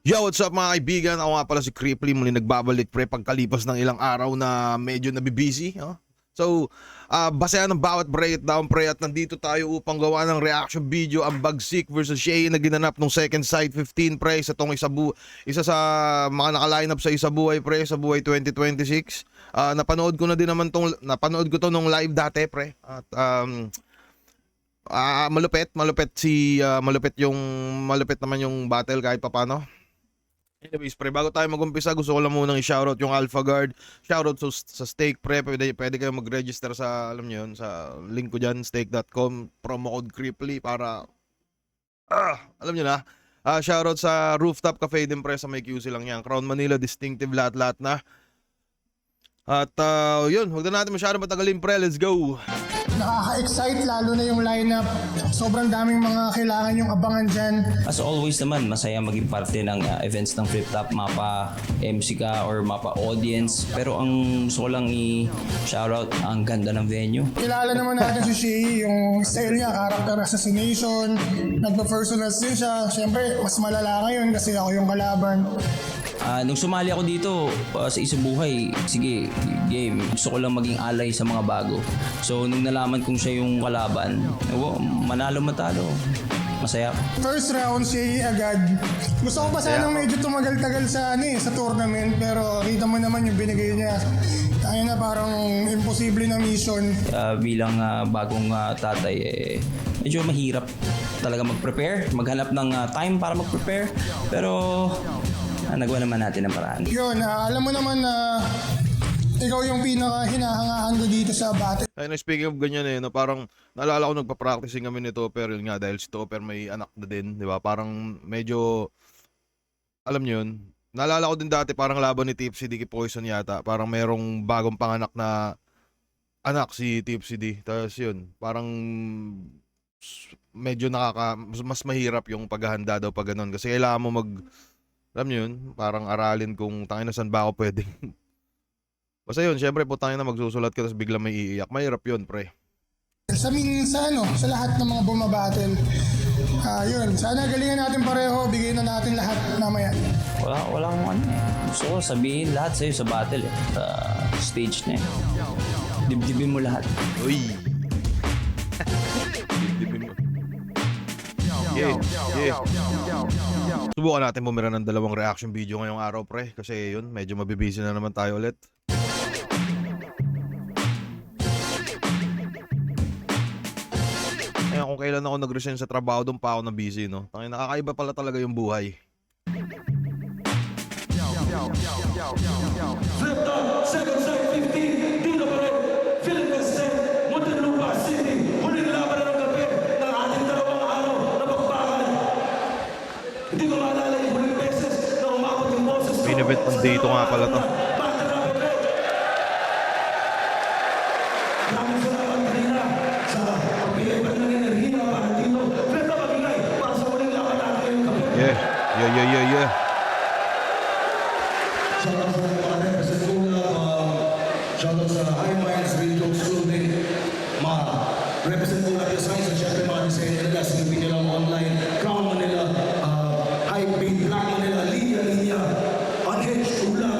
Yo, what's up mga kaibigan? Ako nga pala si Cripply, muli nagbabalik pre pagkalipas ng ilang araw na medyo nabibusy. So, basehan ng bawat breakdown pre at nandito tayo upang gawa ng reaction video ang Bagsik versus Shay na ginanap nung Second Sight 15 pre sa tong isa sa mga naka-lineup sa Isa Buhay pre sa Buhay 2026. Napanood ko na din naman napanood ko to nung live dati pre at malupit naman yung battle kahit papano. Anyways, pre, bago tayo mag-umpisa, gusto ko lang munang i-shoutout yung Alpha Guard. Shoutout sa Stake, pre. Pwede kayo mag-register sa, alam nyo yun, sa link ko dyan, stake.com, promo code Cripply para, alam nyo na. Shoutout sa Rooftop Cafe din, pre, sa may QC lang yan. Crown Manila, distinctive, lahat-lahat na. At yun, huwag na natin masyadong matagalin, pre. Let's go! Nakaka-excite lalo na yung lineup. Sobrang daming mga kailangan yung abangan dyan. As always naman, masaya maging parte ng events ng Flip Top, mapa MC ka or mapa audience. Pero ang gusto ko lang i-shoutout, ang ganda ng venue. Kilala naman natin si Shay, yung style niya, character assassination. Nagpa-personals din siya. Siyempre, mas malala ngayon kasi ako yung kalaban. Nung sumali ako dito sa Isa Buhay, sige, game. Gusto ko lang maging alay sa mga bago. So, nung nalaman kong siya yung kalaban, manalo-matalo. Masaya. First round, Shay agad. Gusto ko pa sanang medyo tumagal-tagal sa tournament, pero kita mo naman yung binigay niya. Tayo na parang imposible na mission. Bilang bagong tatay, medyo mahirap talaga mag-prepare, maghanap ng time para mag-prepare. Pero nagawa naman natin ang paraan. Yun, alam mo naman na ikaw yung pinaka-hinahangaan ko dito sa battle. Ayun, speaking of ganyan no, parang naalala ko nagpa-practicing kami ni Topper, yun nga, dahil si Topper may anak na din, di ba? Parang medyo, alam nyo yun, naalala ko din dati parang laban ni Tipsy D kay Poison yata, parang merong bagong panganak na anak si Tipsy D. Tapos yun, parang medyo mas mahirap yung paghahanda daw pag ganun. Kasi kailangan mo alam nyo yun, parang aralin kung tangin na saan ba ako pwedeng. Basta yun, syempre po tangin na magsusulat ka tapos bigla may iiyak. Mahirap yun, pre. Sa lahat ng mga bumabattle. Yun, sana galingan natin pareho, bigyan na natin lahat mamaya. Walang ano. Gusto ko sabihin lahat sa'yo sa battle sa stage na eh. Dibdibin mo lahat. Uy! Dibdibin mo. Yeah. Subukan natin bumira ng dalawang reaction video ngayong araw, pre. Kasi yun, medyo mabibisi na naman tayo ulit. Kaya kung kailan ako nag-resign sa trabaho, doon pa ako na busy, no? Tangin, nakakaiba pala talaga yung buhay. Flip Top, Second Sight 15, dito pa rin, Philippine State, Muntinlupa City, huling laban na ng gabi ng ating dalawang araw na pagbakan. Hindi ko maalala yung huling beses na umabot yung boses ko. Main event ng dito nga pala to. Maraming salamat kanina sa pagbigay pa ng enerhiya para dito. Flip Top magbigay para sa huling laban natin yung gabi. Yeah. Shoutout sa mga representative shoutout sa High Minds Radio School din. Mga representative natin sa science at syempre mga designer nila, silipin nila online, Crown Manila, High Beat, Black Manila, Linya, Unhinged, Ula,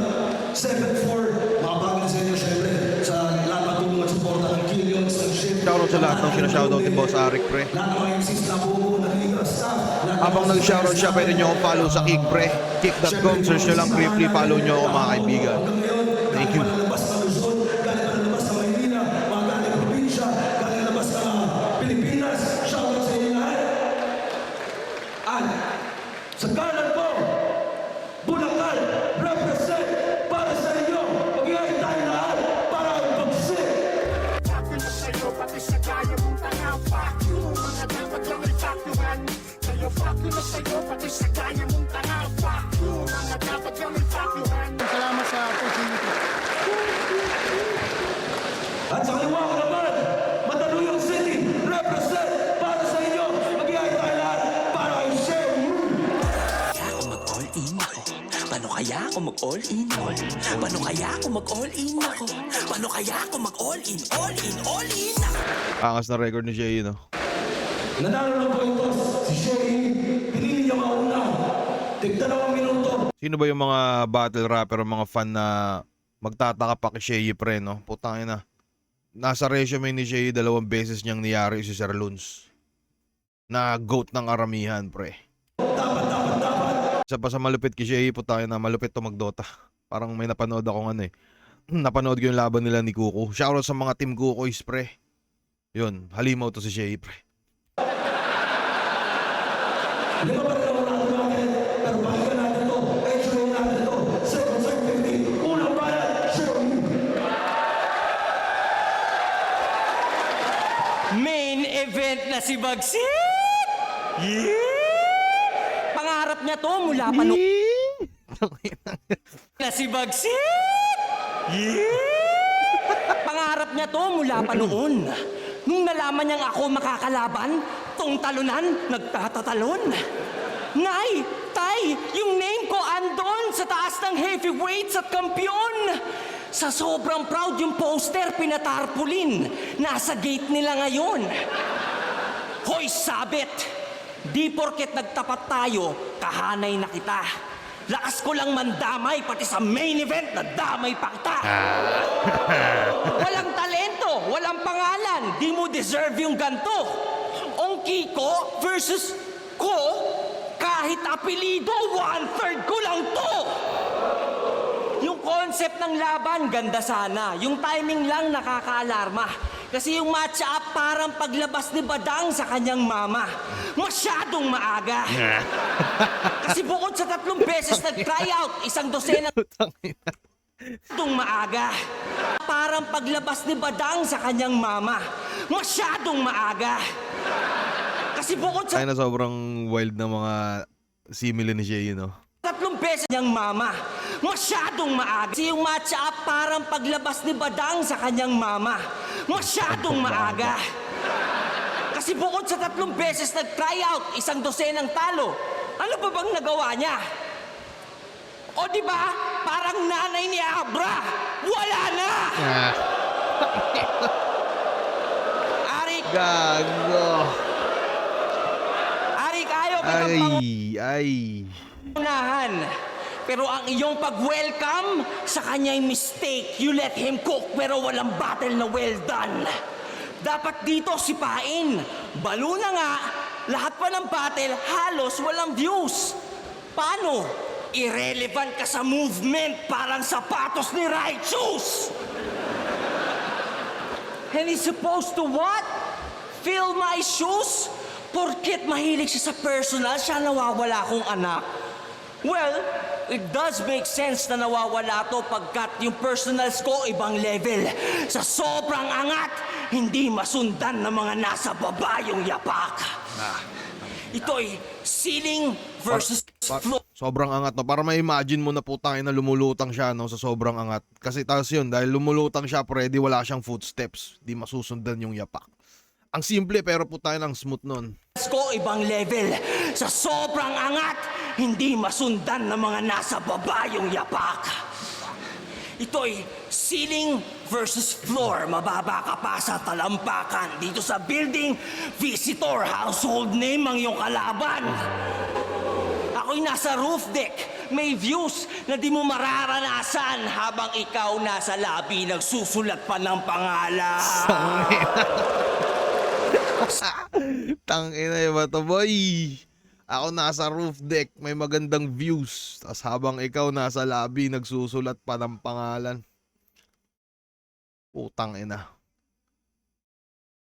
7-4, mga bagong designer syempre sa lahat ng tulong at suporta ng Killions, ng Shift. Shoutout sa lahat ng sinashoutout ni Boss Arik, pre. Lahat ng mga MCs na buo ng Liga staff. Habang nag-shoutout siya, pwede nyo ako follow sa Kick, pre. Kick.com, search nyo lang Cripply, follow nyo ako mga kaibigan. Thank you. Labas ng Luzon, galing pa labas ng Maynila, mga galing probinsya, galing labas ng Pilipinas, shoutout sa inyo lahat. At sa kanan po, Bulacan, represent para sa inyo. Mag-iayos tayo lahat para ang Bagsik. Fuck na sa'yo, pati sa kaya mong tanga. Fuck you, mga dapat lang ay fakuhan. Sa'yo, fuck na sa'yo, pati sa kaya mong tanga. Fuck you, mga dapat lang ay fakuhan. Salamat sa opportunity. At sa kaliwa ko naman, Mandaluyong City, represent para sa inyo. Mag-iayos tayo lahat para ang share. Paano kaya ako mag-all in ako? Paano kaya ako mag-all in ako? Paano kaya ako mag-all in, all in, all in ako? Angas na record ni Jay, no? Nanalo ng pointos si Shay. Pinili niya mauna. tig-2 minuto. Sino ba yung mga battle rapper, mga fan na magtataka pa kay Shea, pre, no? Putangin na. Nasa resume ni Shea, 2 beses niyang niyari si Sir Luns. Na GOAT ng aramihan, pre. Isa pa sa malupit kay Shea, putangin na, malupit to magdota. Parang may napanood akong ano eh. Napanood ko yung laban nila ni Kuko. Shoutout sa mga team Kukoys, pre. Yun, halimaw to si Shea, pre. Lima pa rin ang mga natin, pero bakit natin to? Extra natin to. Second 50. Unang bayan, sure. Main event na si Bagsik! Yeah! Pangarap niya to mula pa nung na si Bagsik! Yeah! Pangarap niya to mula pa noon. Nung nalaman niyang ako makakalaban, tong talunan, nagtatatalon. Nay, tay, yung name ko andon sa taas ng heavyweights at kampyon. Sa sobrang proud yung poster pinatarpulin. Nasa gate nila ngayon. Hoy, sabit! Di porket nagtapat tayo, kahanay na kita. Lakas ko lang mandamay, pati sa main event, nadamay pa kita. Walang talento, walang pangalan, di mo deserve yung ganto. Ongki ko versus ko, kahit apelido, 1/3 ko lang to. Yung concept ng laban, ganda sana. Yung timing lang nakakaalarma. Kasi yung match-up parang paglabas ni Badang sa kanyang mama. Masyadong maaga. Kasi bukod sa 3 beses nag-try out, 12 masyadong maaga. Parang paglabas ni Badang sa kanyang mama. Masyadong maaga. Kasi bukod sa Ay na sobrang wild na mga simile ni Shea, no? 3 beses niyang mama. Masyadong maaga. Kasi yung match-up parang paglabas ni Badang sa kanyang mama. Masyadong maaga. Kasi bukod sa 3 beses nag-try out, 12 talo. Ano pa bang nagawa niya? O di ba? Parang nanay ni Abra. Wala na! Arik, Gago. Arik, ayaw kitang Ay. unahan. Pero ang iyong pag-welcome sa kanya'y mistake. You let him cook pero walang battle na well done. Dapat dito sipain. Balo na nga, lahat pa ng battle halos walang views. Paano? Irrelevant ka sa movement, parang sapatos ni Righteous. And he's supposed to what? Fill my shoes? Porket mahilig siya sa personal, siya nawawala akong anak. Well, it does make sense na nawawala to pagkat yung personals ko ibang level. Sa sobrang angat, hindi masundan ng mga nasa baba yung yapak. Ito'y ceiling versus floor. Sobrang angat, no? Para ma-imagine mo na putangin na lumulutang siya, no? Sa sobrang angat. Kasi taas yun, dahil lumulutang siya, pwede wala siyang footsteps. Di masusundan yung yapak. Ang simple, pero putangin ang smooth nun. Ko ibang level. Sa sobrang angat, hindi masundan ng mga nasa baba yung yapak. Ito'y ceiling versus floor. Mababa ka pa sa talampakan. Dito sa building, visitor, household name ang iyong kalaban. Ako'y nasa roof deck. May views na di mo mararanasan habang ikaw nasa lobby nagsusulat pa ng pangalan. Tangina yung ba to, boy? Ako nasa roof deck, may magandang views. Tapos habang ikaw nasa lobby, nagsusulat pa ng pangalan. Putang ina.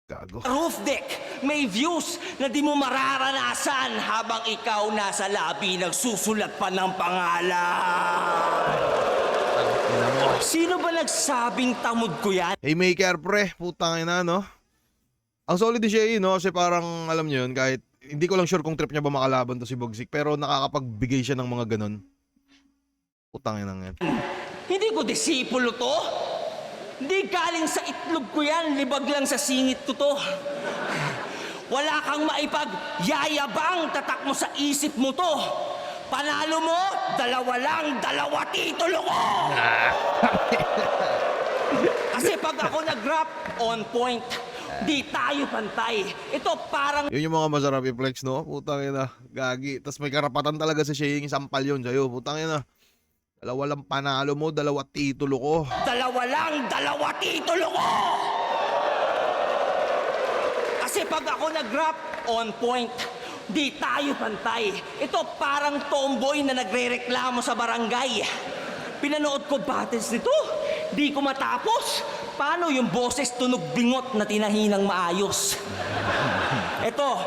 Gago. Roof deck, may views na di mo mararanasan habang ikaw nasa lobby nagsusulat pa ng pangalan. Sino ba nagsabing tamod ko yan? Haymaker, pre. Putang ina, no? Ang solid ni Shea, no? Kasi parang, alam nyo yun, kahit hindi ko lang sure kung trip niya ba makalaban to si Bogsik, pero nakakapagbigay siya ng mga ganun. Putang ina yan. Hindi ko disipulo to. Hindi galing sa itlog ko yan, libag lang sa singit ko to. Wala kang maipagyayabang, tatak mo sa isip mo to. Panalo mo, 2 lang, 2 titulo ko! Kasi pag ako nag-rap, on point. di tayo pantay. Ito parang Yun yung mga masarap i-flex, no? Putang ina, gagi. Tapos may karapatan talaga si Shea, isampal yun sa'yo. Putang ina. Dalawa lang panalo mo, 2 titulo ko. dalawa lang, 2 titulo ko! Kasi pag ako nag-rap, on point. Di tayo pantay. Ito parang tomboy na nagre-reklamo sa barangay. Pinanood ko battles nito. Di ko matapos. Paano yung boses tunog bingot na tinahinang maayos? Ito,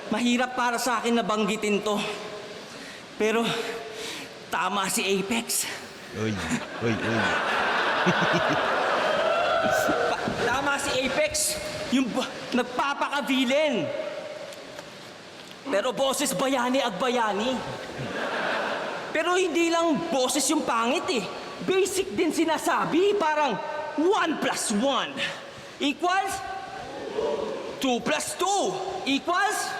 mahirap para sa akin na banggitin to. Pero, tama si Apex. Uy. Tama si Apex. Yung nagpapaka-villain. Pero boses bayani ag bayani. Pero hindi lang boses yung pangit eh. Basic din sinasabi. Parang 1 + 1 equals 2 + 2 equals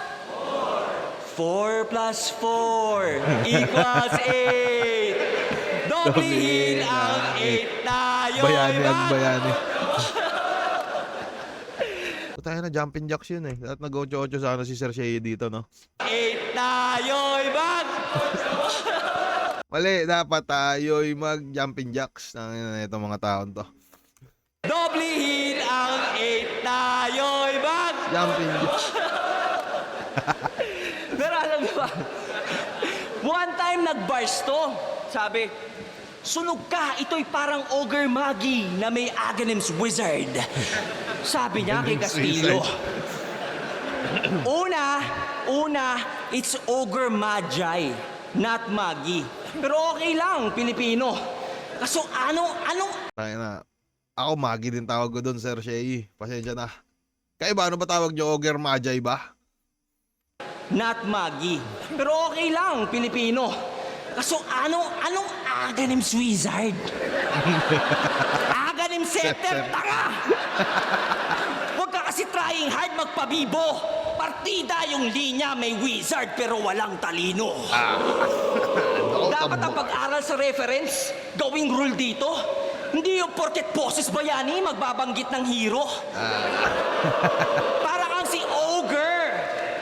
4 + 4 equals 8. Doblihin ang 8 tayo. Bayani ang bayani. Tayo na, jumping jacks yun eh. Lahat nag-8-8 sana si Sir Shea dito, no? 8 tayo'y bag! Mali, dapat tayo'y mag-jumping jacks. Ng itong mga taon to. Doblihin ang 8 tayo'y bag! Jumping jacks. Pero alam mo ba, one time nag-bars to. Sabi, sunog ka, ito'y parang ogre magi na may Aghanim's wizard. Sabi niya kay Castillo. Una, it's ogre magi, not magi. Pero okay lang, Pilipino. Kaso anong Tayo na. Ako, Magi din tawag ko doon, Sir Shea. Pasensya na. Kayo ba? Ano ba tawag nyo? Ogre Magi ba? not magi. Pero okay lang, Pilipino. Kaso anong Aghanim's wizard? Aghanim's scepter, tanga! Huwag ka kasi trying hard magpabibo. Partida yung linya may wizard pero walang talino. Dapat ang pag-aral sa reference, gawing rule dito. Hindi yung porket boses bayani magbabanggit ng hero. Para kang si Ogre.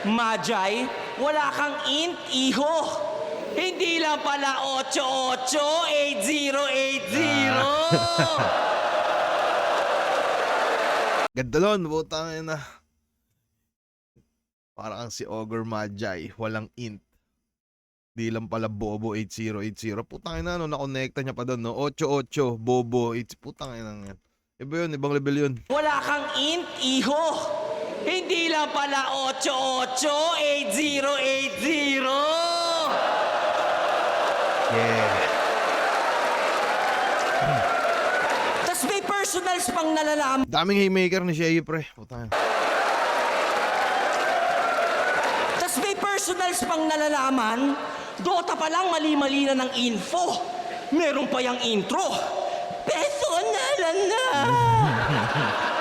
Magi, wala kang int, iho. Hindi lang pala 888080. Ganda nun, butang na. Parang si Ogre Magi, walang int. Di lang pala Bobo 8080. Putang ina, no, nakonekta niya pa doon, no? 88, Bobo 8. Putang ina yan. Iba yun, ibang level yun. Wala kang int, iho. Hindi lang pala 888080. Yeah. Tas may personals pang nalalaman. Daming haymaker ni Shea, pre. Putang ina. Tas may personals pang nalalaman. Dota pa lang mali-mali na ng info. Meron pa yung intro. Personalan na.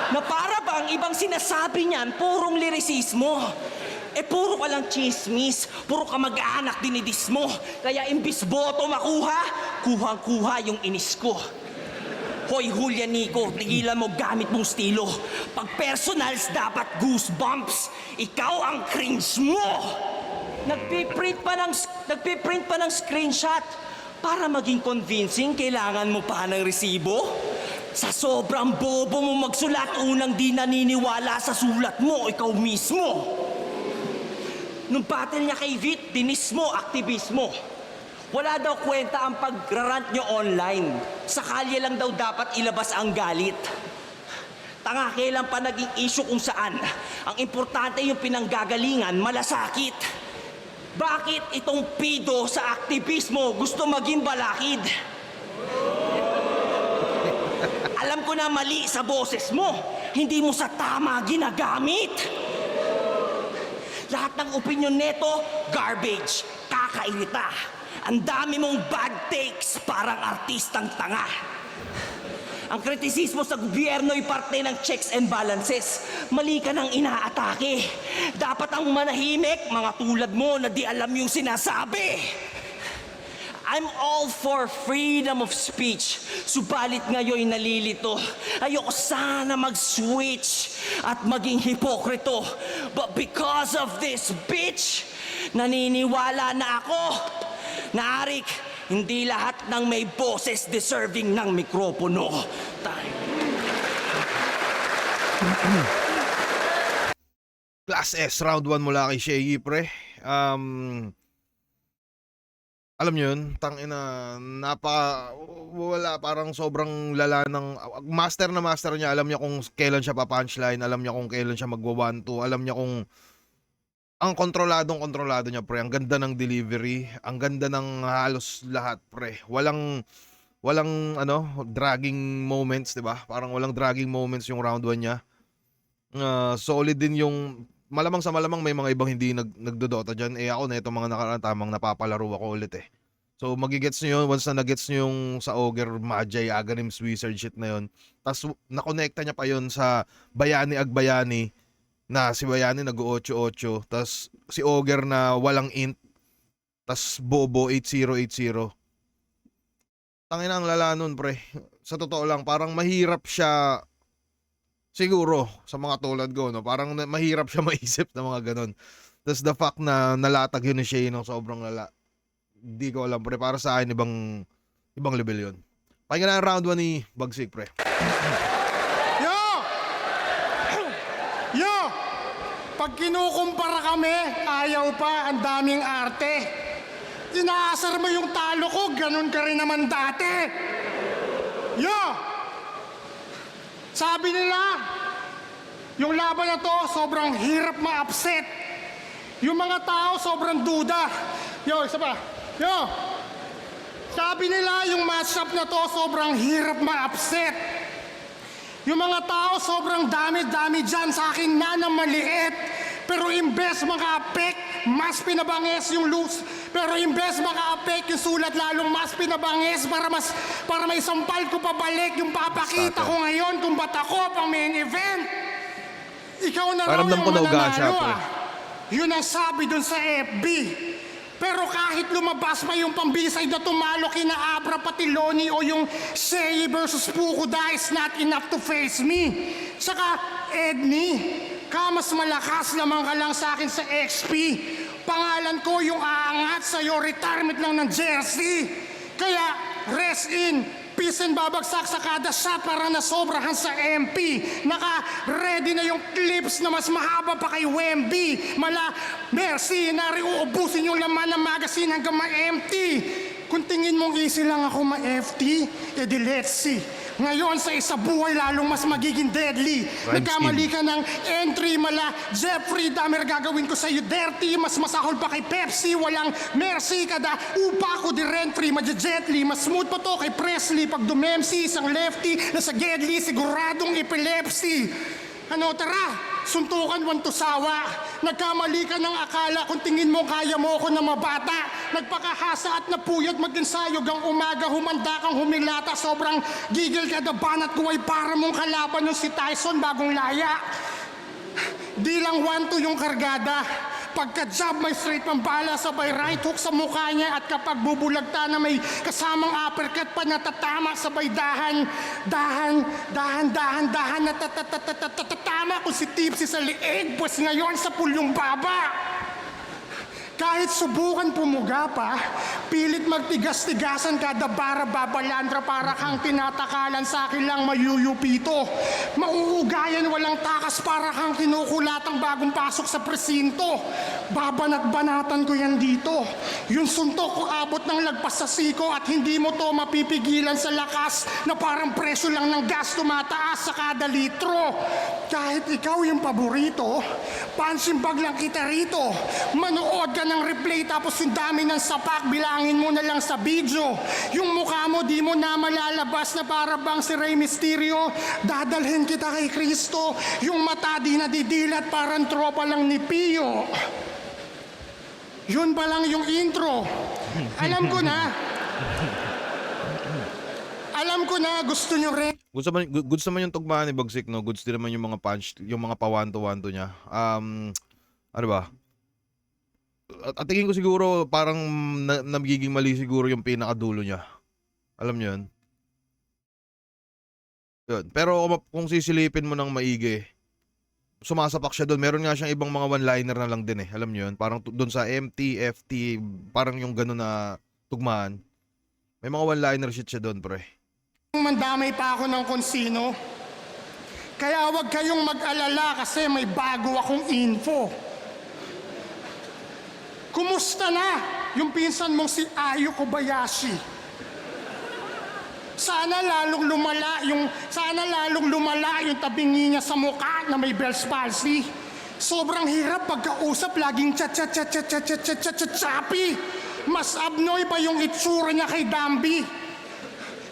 Na para bang ibang sinasabi niyan, purong lirisismo. Puro ka lang chismis, puro ka mag-aanak dinidis mo. Kaya imbis boto makuha, kuhang-kuha yung inis ko. Hoy, Julianico, tigilan mo gamit mong estilo. Pag personals, dapat goosebumps. Ikaw ang cringe mo. Nagpiprint pa ng screenshot. Para maging convincing, kailangan mo pa ng resibo? Sa sobrang bobo mo magsulat, unang di naniniwala sa sulat mo, ikaw mismo. Nung battle niya kay Vit, dinis mo, aktivismo. Wala daw kwenta ang pagrarant nyo online. Sa kalye lang daw dapat ilabas ang galit. Tanga, kailan pa naging issue kung saan? Ang importante yung pinanggagalingan, malasakit. Bakit itong pido sa aktivismo gusto maging balakid? Alam ko na mali sa boses mo. Hindi mo sa tama ginagamit. Lahat ng opinion neto, garbage, kakainita. Ang dami mong bad takes, parang artistang tanga. Ang kritisismo sa gobyerno'y parte ng checks and balances. Mali ka nang inaatake. Dapat ang manahimik, mga tulad mo na di alam yung sinasabi. I'm all for freedom of speech. Subalit ngayon nalilito. Ayoko sana mag-switch. at maging hipokrito. But because of this bitch, naniniwala na ako na Arik, hindi lahat ng may boses deserving ng mikropono. Class S, round 1 mula kay Shea, pre. Alam nyo yun, tangina, wala, parang sobrang lala ng, master na master niya, alam niya kung kailan siya pa-punchline, alam niya kung kailan siya magwa 1-2, alam niya kung, ang kontrolado niya, pre, ang ganda ng delivery, ang ganda ng halos lahat, pre, walang, dragging moments, di ba? Parang walang dragging moments yung round 1 niya. Solid din yung, malamang sa malamang may mga ibang hindi nagdodota dyan. Ako na itong mga nakaraan tamang napapalaro ako ulit eh. So magigets nyo yun, once na nagets nyo yung sa Ogre, Magi, Aghanims, Wizard shit na yun. Tapos nakonekta niya pa yun sa Bayani Agbayani, na si Bayani nag-8-8, tapos si Ogre na walang int, tapos Bobo 8080. Tangina ang lala nun, pre. Sa totoo lang, parang mahirap siya siguro sa mga tulad ko, no? Parang mahirap siya maisip na mga ganun. Tapos the fact na nalatag yun ni Shea ng sobrang lala. Di ko alam, pre. Para sa akin, ibang level yun. Pakinggan na ang round 1 ni Bagsik, pre. Yo! Yo! Pag kinukumpara kami, ayaw pa, ang daming arte. Inaasar mo yung talo ko, ganun ka rin naman dati. Yo! Sabi nila, yung laban na to, sobrang hirap ma-upset. Yung mga tao, sobrang duda. Yo, isa pa. Yo! Sabi nila, yung matchup na to, sobrang hirap ma-upset. Yung mga tao, sobrang dami-dami dyan sa akin na maliit. Pero imbes maka-apek, mas pinabanges yung loose. Pero imbes maka-apek yung sulat, lalong mas pinabanges para may sampal ko pabalik yung papakita ko ngayon kung ba't ako pang main event. Ikaw na raw Paramdam yung ko nauga siya, mananalo pre. Yun ang sabi dun sa FB. Pero kahit lumabas pa yung pambisay na tumalo kina Abra Patiloni o yung Shea versus Pukuda is not enough to face me. Saka, Edney, mas malakas lamang ka lang sa akin sa XP. Pangalan ko yung aangat sa'yo, retirement lang ng jersey. Kaya, rest in, peace and babagsak sa kada shot para nasobrahan sa MP. Naka-ready na yung clips na mas mahaba pa kay Wemby. Mercy, nariuubusin yung laman ng magazine hanggang ma-empty. Kung tingin mong easy lang ako ma-FT, edi let's see. Ngayon sa isa buhay lalong mas magiging deadly. Nagkamali ka ng entry, Jeffrey, damer gagawin ko sa'yo dirty. Mas masahol pa kay Pepsi, walang mercy. Kada upa ko di rent-free, madya-jetly. Mas smooth pa to kay Presley. Pag dumemsi, isang lefty na sa Gedli, siguradong epilepsy. Ano, tara, suntukan wanto sawa. Nagkamali ka ng akala kung tingin mo kaya mo ako na mabata. Nagpakahasa at napuyat mag-ensayog ang umaga. Humanda kang humilata, sobrang gigil ka na banat ko ay para mong kalaban yung si Tyson bagong laya. Di lang 1-2 yung kargada. Pagka-jab may straight pambala, sabay right hook sa mukha niya. At kapag bubulagta na may kasamang uppercut pa natatama, sabay dahan natatatama kung si Tipsy sa liig, pues ngayon sa pulyong baba. Kahit subukan pumuga pa, pilit magtigas-tigasan kada bara babalandra para kang tinatakalan sa akin lang mayuyupito. Mauugayan walang takas para kang kinukulatang bagong pasok sa presinto. Babanat-banatan ko yan dito. Yung suntok ko abot ng lagpas sa siko at hindi mo to mapipigilan sa lakas na parang presyo lang ng gas tumataas sa kada litro. Kahit ikaw yung paborito, punching bag lang kita rito. Manood ka ng replay tapos yung dami ng sapak, bilangin mo na lang sa video. Yung mukha mo di mo na malalabas na para bang si Rey Mysterio. Dadalhin kita kay Kristo. Yung mata di nadidilat parang tropa lang ni Pio. Yun pa lang yung intro. Alam ko na gusto nyo rin. Goods naman yung tugmaan ni Bagsik, no? Goods din naman yung mga punch, yung mga pa-1-2 niya. Ano ba? At tingin ko siguro parang nagiging mali siguro yung pinakadulo niya. Alam niyo yun? Yun. Pero kung sisilipin mo ng maigi, sumasapak siya doon. Meron nga siyang ibang mga one-liner na lang din eh. Alam niyo yun? Parang doon sa MT, FT, parang yung gano'n na tugmaan. May mga one-liner shit siya doon, pre. Mandamay pa ako ng konsino. Kaya huwag kayong mag-alala kasi may bago akong info. Kumusta na yung pinsan mong si Ayo Kobayashi? Sana lalong lumala yung tabingi niya sa mukha na may Bell's palsy. Sobrang hirap pagkausap, laging chappy. Mas abnoy pa yung itsura niya kay Dambi.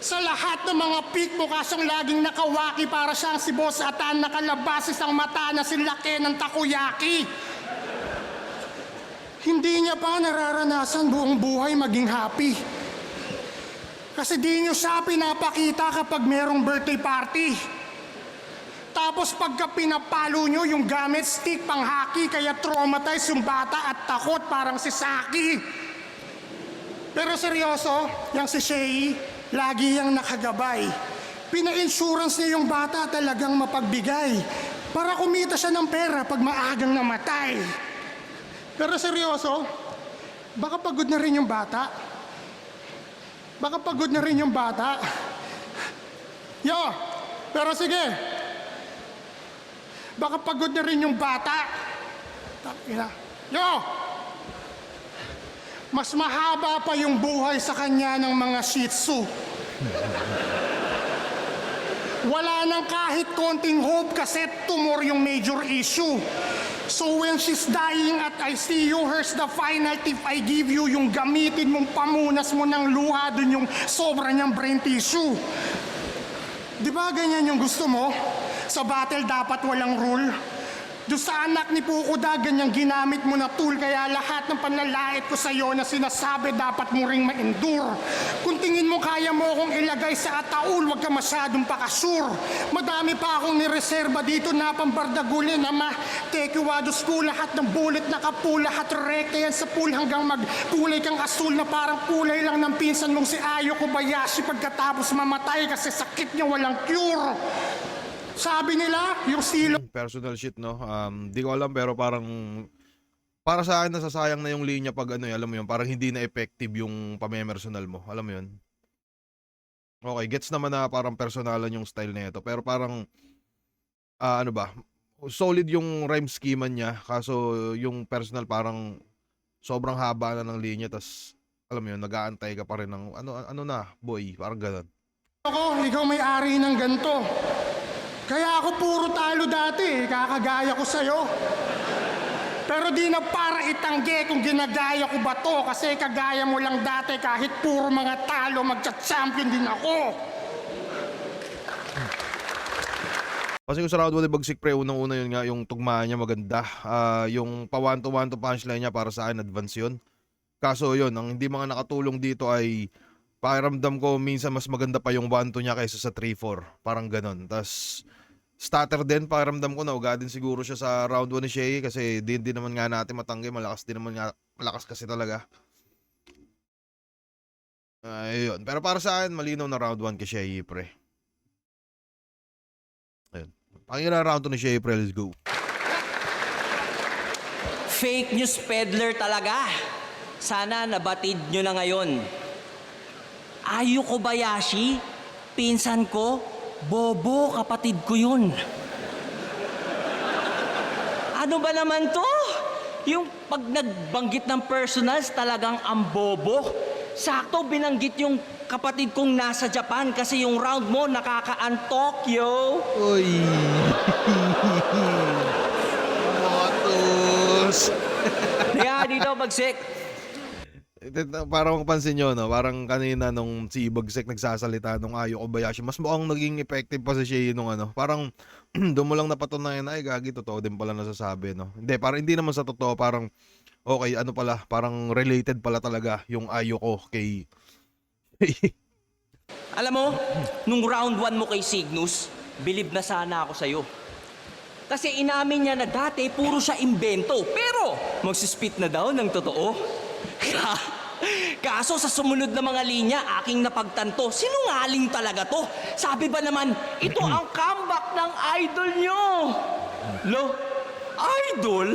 Sa lahat ng mga pic mukha siyang laging nakawaki para siyang si Boss Atan nakalabasis ang mata na si laki ng takoyaki. Hindi niya pa nararanasan buong buhay maging happy. Kasi di niyo siya pinapakita kapag merong birthday party. Tapos pagka pinapalo niyo yung gamit stick pang hockey kaya traumatized yung bata at takot parang si Saki. Pero seryoso, yung si Shay, lagi yang nakagabay. Pina-insurance niya yung bata talagang mapagbigay para kumita siya ng pera pag maagang namatay. Pero seryoso, baka pagod na rin yung bata. Yo, pero sige. Baka pagod na rin yung bata. Yo! Mas mahaba pa yung buhay sa kanya ng mga Shih Tzu. Wala nang kahit konting hope kasi tumor yung major issue. So when she's dying at ICU, here's the final tip I give you. Yung gamitin mong pamunas mo ng luha dun yung sobra niyang brain tissue. Di ba ganyan yung gusto mo? Sa battle dapat walang rule. Doon sa anak ni Pukuda, ganyang ginamit mo na tool. Kaya lahat ng panlalait ko sa'yo na sinasabi dapat mo ring ma-endure. Kung tingin mo kaya mo akong ilagay sa ataul, huwag ka masyadong pakasure. Madami pa akong nireserba dito na pambardagulin na ma-tekiwado school. Lahat ng bullet nakapul, lahat rekta yan sa pool hanggang magkulay kang asul na parang kulay lang ng pinsan mong si Ayo Kobayashi pagkatapos mamatay kasi sakit niya walang cure. Sabi nila, yung silo Personal shit, no? Di ko alam pero parang para sa akin nasasayang na yung linya pag ano, alam mo yun, parang hindi na effective yung pamemersonal mo. Alam mo yun? Okay, gets naman na parang personalan yung style na ito. Pero parang, ano ba, solid yung rhyme schema niya. Kaso yung personal parang sobrang haba na ng linya. Tas, alam mo yun, nag-aantay ka pa rin ng, ano na, boy, parang ganun. ko, ikaw may-ari ng ganito. Kaya ako puro talo dati, kakagaya ko sa'yo. Pero di na para itanggi kung ginagaya ko ba to kasi kagaya mo lang dati kahit puro mga talo, magcha-champion din ako. Kasi kung sa round 1 Bagsik pre, unang-una yun nga, yung tugmaan niya maganda. Yung pa 1-to-1 to punchline niya para sa akin, advance yun. Kaso yun, ang hindi mga nakatulong dito ay pakiramdam ko minsan mas maganda pa yung 1-to niya kaysa sa 3-4. Parang ganon. Tapos starter din, pakiramdam ko na uga din siguro siya sa round 1 ni Shay kasi din naman nga natin matanggi. Malakas din naman nga, malakas kasi talaga. Ayun. Pero para sa akin, malinaw na round 1 kay Shay, pre. Ayun. Pakinggan na round 2 ni Shay, pre. Let's go. Fake news peddler talaga. Sana nabatid nyo na ngayon. Ayo Kobayashi, pinsan ko, bobo, kapatid ko yun. Ano ba naman to? Yung pag nagbanggit ng personals, talagang ang bobo. Sakto binanggit yung kapatid kong nasa Japan kasi yung round mo nakaka-antok, yo. Uy. Motos. Kaya dito, Bagsik. Parang mapansin nyo, no? Parang kanina nung si Bagsik nagsasalita nung Ayo Kobayashi, mas mukhang naging effective pa si Shay nung ano. Parang doon mo lang napatunayan, ay gagi, totoo din pala nasasabi, no? Hindi, parang hindi naman sa totoo, parang okay, ano pala, parang related pala talaga yung Ayo ko kay... Alam mo, nung round 1 mo kay Cygnus, bilib na sana ako sa'yo. Kasi inamin niya na dati puro siya imbento, pero magsispit na daw ng totoo. Kaso sa sumunod na mga linya, aking napagtanto, sinungaling talaga to. Sabi ba naman, ito ang comeback ng idol nyo. Lo, idol?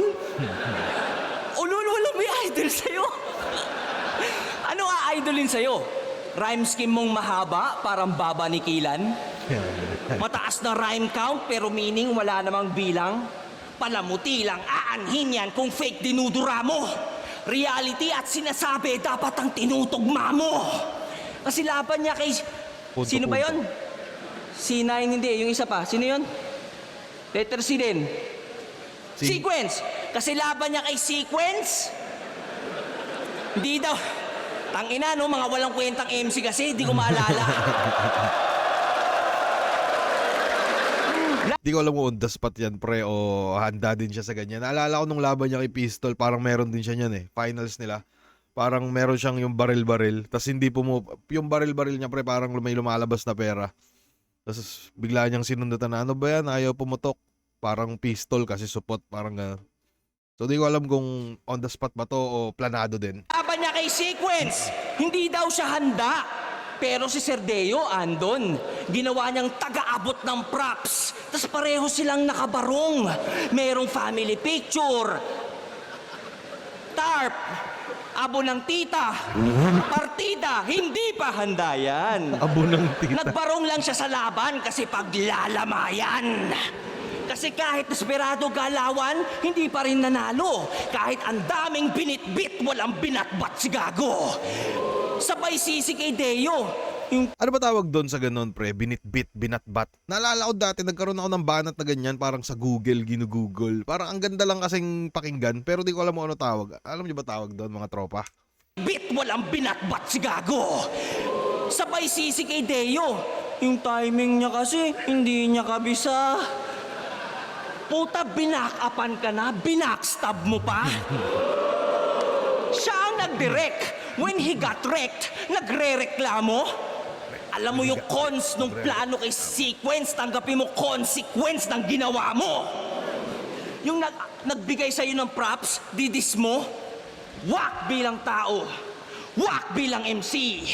O lolo, wala may idol sa'yo? Ano a-idolin sa'yo? Rhyme scheme mong mahaba, parang baba ni Kilan? Mataas na rhyme count, pero meaning wala namang bilang? Palamuti lang, aanhin yan kung fake dinudura mo. Reality at sinasabi, dapat ang tinutugma mo. Kasi laban niya kay... Punto, Sino ba punto. yon? C9 hindi, yung isa pa. Sino yon? Letter C din. Sequence. Kasi laban niya kay Sequence. Hindi daw. Tangina, no? Mga walang kwentang MC kasi, hindi ko maalala. Di ko alam kung on the spot yan, pre, o handa din siya sa ganyan. Naalala ko nung laban niya kay Pistol, parang meron din siya niyan eh. Finals nila. Parang meron siyang yung baril-baril. Tapos hindi yung baril-baril niya, pre, parang may lumalabas na pera. Tapos bigla niyang sinundutan na, ano ba yan? Ayaw pumutok. Parang Pistol kasi support, parang gano'n. So di ko alam kung on the spot ba to o planado din. Laban niya kay Sequence. Hindi daw siya handa. Pero si Serdeo andon. Ginawa niyang taga-abot ng props. Tapos pareho silang nakabarong. Merong family picture. Tarp. Abo ng tita. Partida. Hindi pa handa yan. Abo ng tita. Nagbarong lang siya sa laban kasi paglalamayan. Kasi kahit desperado galawan, hindi pa rin nanalo. Kahit ang daming binitbit, walang binatbat si Gago. Sabay sisi kay Deo. Yung Ano ba tawag doon sa ganun, pre? Binitbit, binatbat. Naalala ko dati, nagkaroon ako ng banat na ganyan, parang sa Google, ginugoogle. Parang ang ganda lang kasing pakinggan, pero di ko alam mo ano tawag. Alam niyo ba tawag doon, mga tropa? bit, walang binatbat si Gago. Sabay sisi kay Deo. Yung timing niya kasi, hindi niya kabisa. Puta, binakapan ka na, binackstab mo pa. Siya ang nag-direct. When he got wrecked, nagre-reklamo. Alam mo yung cons nung plano kay Sequence, tanggapin mo consequence ng ginawa mo. Yung nagbigay sa'yo ng props, didis mo, wak bilang tao, wak bilang MC.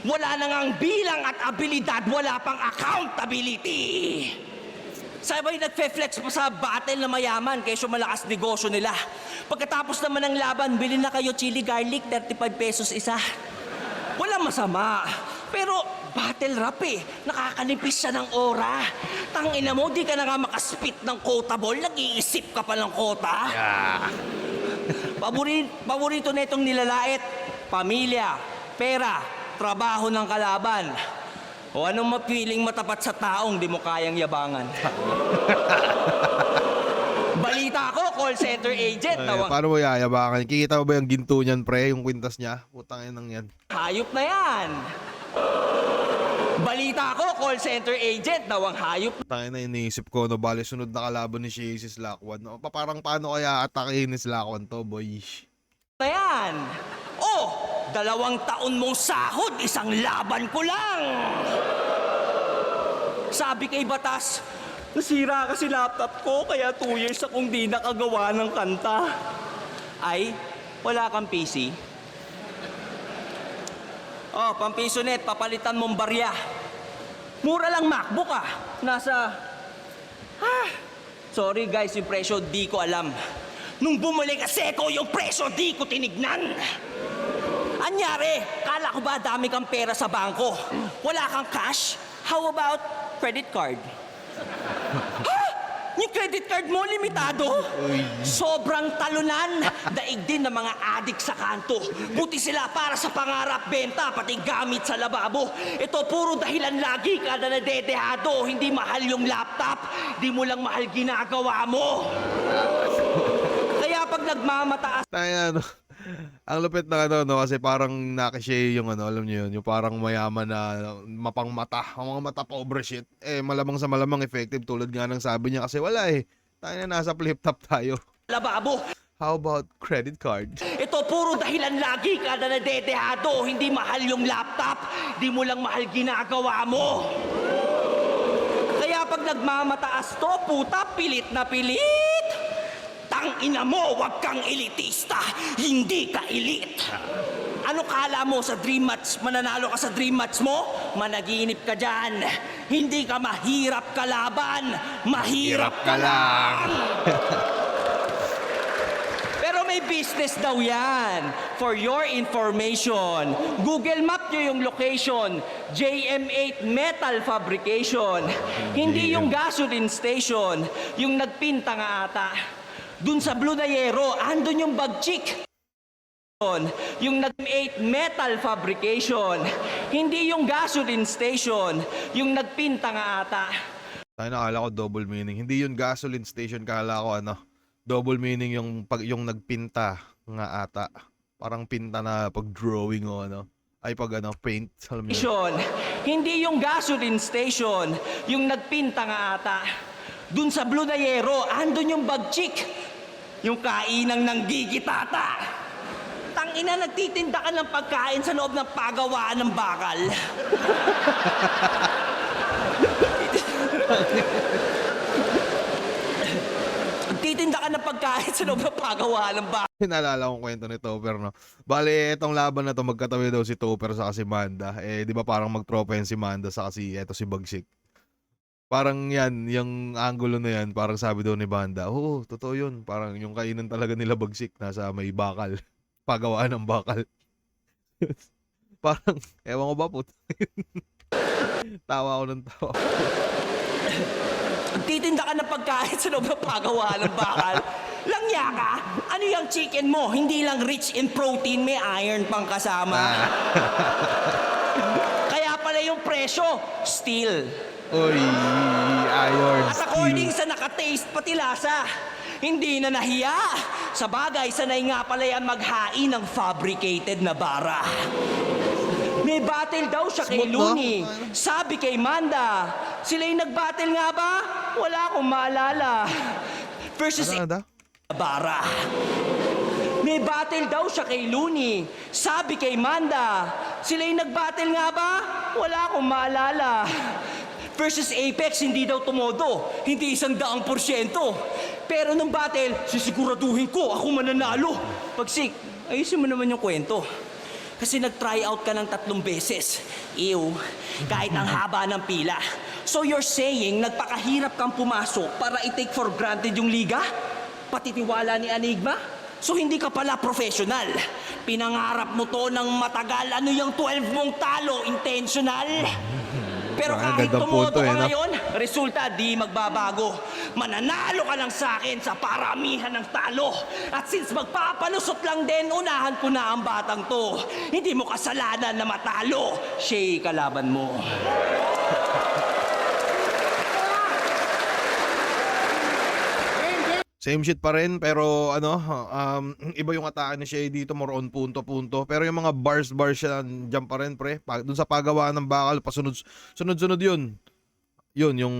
Wala na ngang bilang at abilidad, wala pang accountability. Sabay nagfe-flex pa sa battle na mayaman kaysa malakas negosyo nila. Pagkatapos naman ng laban, bilhin na kayo chili garlic, 35 pesos isa. Walang masama. Pero battle rap eh. Nakakanipis siya ng aura. Tangina mo, di ka na nga makaspit ng quotable, nag-iisip ka pa ng quota. Paborito na itong nilalait. Pamilya, pera, trabaho ng kalaban. O anong mapiling matapat sa taong di mo kayang yabangan? Balita ko, call center agent. Ay, paano mo yayabangan? Kikita mo ba yung ginto niyan, pre? Yung kwintas niya? Putang inang yan. Hayop na yan. Balita ko, call center agent daw ang hayop Putang ina, iniisip ko, no, bali sunod na kalaban ni Shea si Slakwan. No? Parang paano kaya atakihin ni Slakwan to, boy? na yan. Oh, 2 taon mong sahod, isang laban ko lang. Sabi kay Batas, nasira kasi laptop ko, kaya 2 years akong di nakagawa ng kanta. Ay, wala kang PC? Oh, pampiso net, papalitan mong barya. Mura lang MacBook ah. Nasa... Sorry guys, yung presyo di ko alam. Nung bumalik kasi ko, yung presyo di ko tinignan. Anyari, kala ko ba dami kang pera sa bangko? Wala kang cash? How about credit card? Ha? Yung credit card mo, limitado? Sobrang talunan. Daig din ng mga adik sa kanto. Buti sila para sa pangarap, benta, pati gamit sa lababo. Ito puro dahilan lagi kada nadedehado. Hindi mahal yung laptop. Di mo lang mahal ginagawa mo. Kaya pag nagmamataas Tayo, ano, ang lupit na ano, no, kasi parang nakishay yung ano, alam niyo yun, yung parang mayaman na mapang mata, ang mga mata pa shit. Eh, malamang sa malamang effective tulad nga ng sabi niya kasi wala eh. Tayo na nasa flip top tayo. lababo. How about credit card? Ito puro dahilan lagi kada nadedehado. Hindi mahal yung laptop. Di mo lang mahal ginagawa mo. Kaya pag nagmamataas to, puta, pilit na pilit. Tangina mo, wag kang elitista. Hindi ka elite. Ano kala mo sa dream match? Mananalo ka sa dream match mo? Managinip ka dyan. Hindi ka mahirap kalaban. Mahirap ka lang. Pero may business daw yan. For your information, Google Map nyo yung location. JM8 Metal Fabrication. Hindi yung gasoline station. Yung nagpinta nga ata. Dun sa Blue Nayero, andun yung bagchik. Yung nag-8 Metal Fabrication. Hindi yung gasoline station. Yung nagpinta nga ata. Tayo nakala ko double meaning. Hindi yun gasoline station, kala ko ano. Double meaning yung yung nagpinta nga ata. Parang pinta na pag-drawing o ano. Ay pag ano, paint. Alam niyo. Station. Hindi yung gasoline station. Yung nagpinta nga ata. Dun sa Blue Nayero, andun yung bagchik. Yung kainang ng gigitata. Tangina, nagtitinda ka ng pagkain sa loob ng pagawaan ng bakal. Nagtitinda ka ng pagkain sa loob ng pagawaan ng bakal. Naalala kong kwento ni Topper, no? Bale, itong laban na to, magkatabi daw si Topper sa si Manda. Eh, di ba parang magtropa yan si Manda sa si Bagsik. Parang yan, yung angulo na yan, parang sabi daw ni Banda, oo, totoo yun. Parang yung kainan talaga nila Bagsik, nasa may bakal. Pagawaan ng bakal. Parang, ewan ko ba po. Tawa ako ng tawa. Titinda ka ng pagkain sa loob ng pagawaan ng bakal. Langya ka? Ano yung chicken mo? Hindi lang rich in protein, may iron pang kasama. Kaya pala yung presyo, steel. Uy, iron At according sa nakataste pati lasa, hindi na nahiya. Sa bagay, sanay nga pala yan maghain ng fabricated na bara. May battle daw siya kay Smooth, no? Looney. Sabi kay Manda, sila'y nag-battle nga ba? Wala akong maalala. Versus Ano? bara. May battle daw siya kay Looney. Sabi kay Manda, sila'y nag-battle nga ba? Wala akong maalala. Versus Apex, hindi daw tumodo. Hindi 100%. Pero nung battle, sisiguraduhin ko ako mananalo. Pagsik, ayusin mo naman yung kwento. Kasi nag-try out ka ng 3 beses. Ew, kahit ang haba ng pila. So you're saying, nagpakahirap kang pumasok para i-take for granted yung liga? Patitiwala ni Enigma? So hindi ka pala professional. Pinangarap mo to ng matagal. Ano yung 12 mong talo? Intentional? Pero Parang kahit gandang tumodo punto, ka no? ngayon, resulta di magbabago. Mananalo ka lang sa akin sa paramihan ng talo. At since magpapalusot lang din, unahan ko na ang batang to. Hindi mo kasalanan na matalo. Siya'y kalaban mo. Same shit pa rin, pero ano, iba yung atake ni Shay dito, more on punto-punto. Pero yung mga bars siya, dyan pa rin, pre. Doon sa pagawaan ng bakal, sunod-sunod yun. Yun, yung